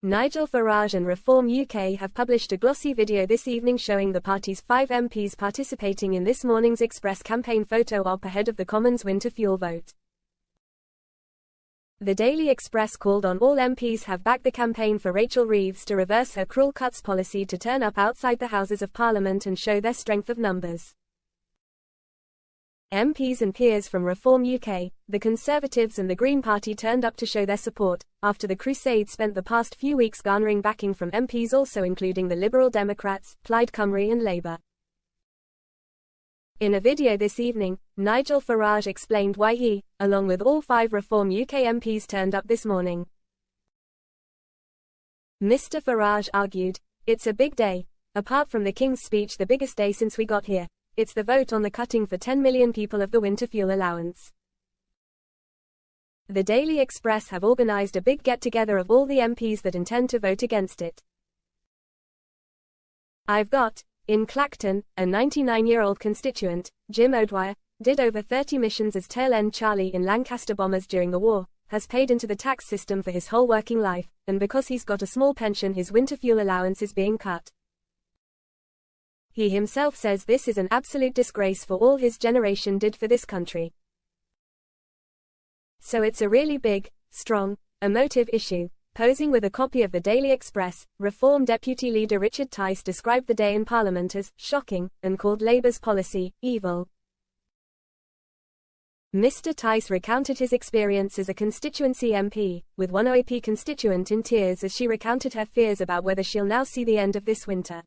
Nigel Farage and Reform UK have published a glossy video this evening showing the party's 5 MPs participating in this morning's Express campaign photo op ahead of the Commons winter fuel vote. The Daily Express called on all MPs have backed the campaign for Rachel Reeves to reverse her cruel cuts policy to turn up outside the Houses of Parliament and show their strength of numbers. MPs and peers from Reform UK, the Conservatives and the Green Party turned up to show their support, after the crusade spent the past few weeks garnering backing from MPs also including the Liberal Democrats, Plaid Cymru and Labour. In a video this evening, Nigel Farage explained why he, along with all 5 Reform UK MPs turned up this morning. Mr. Farage argued, "It's a big day. Apart from the King's speech, the biggest day since we got here. It's the vote on the cutting for 10 million people of the winter fuel allowance." The Daily Express have organised a big get-together of all the MPs that intend to vote against it. I've got, in Clacton, a 99-year-old constituent, Jim O'Dwyer, did over 30 missions as tail-end Charlie in Lancaster bombers during the war, has paid into the tax system for his whole working life, and because he's got a small pension his winter fuel allowance is being cut. He himself says this is an absolute disgrace for all his generation did for this country. So it's a really big, strong, emotive issue. Posing with a copy of the Daily Express, Reform Deputy Leader Richard Tice described the day in Parliament as shocking and called Labour's policy evil. Mr. Tice recounted his experience as a constituency MP, with one OAP constituent in tears as she recounted her fears about whether she'll now see the end of this winter.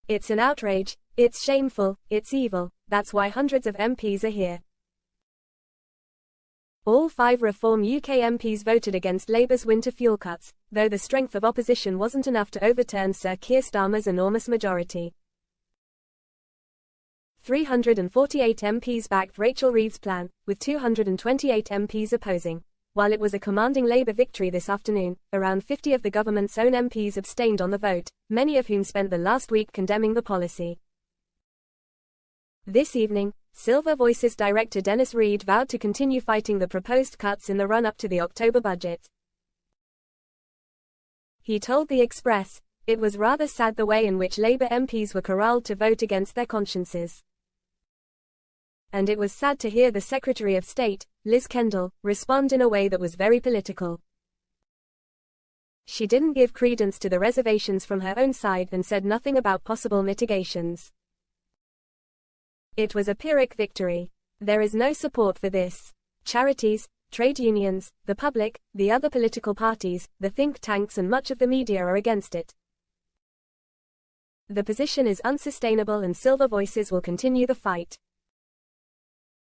"It's an outrage, it's shameful, it's evil, that's why hundreds of MPs are here." All 5 Reform UK MPs voted against Labour's winter fuel cuts, though the strength of opposition wasn't enough to overturn Sir Keir Starmer's enormous majority. 348 MPs backed Rachel Reeves' plan, with 228 MPs opposing. While it was a commanding Labour victory this afternoon, around 50 of the government's own MPs abstained on the vote, many of whom spent the last week condemning the policy. This evening, Silver Voices director Dennis Reed vowed to continue fighting the proposed cuts in the run-up to the October budget. He told The Express, "It was rather sad the way in which Labour MPs were corralled to vote against their consciences. And it was sad to hear the Secretary of State, Liz Kendall, respond in a way that was very political. She didn't give credence to the reservations from her own side and said nothing about possible mitigations. It was a Pyrrhic victory. There is no support for this. Charities, trade unions, the public, the other political parties, the think tanks and much of the media are against it. The position is unsustainable and Silver Voices will continue the fight."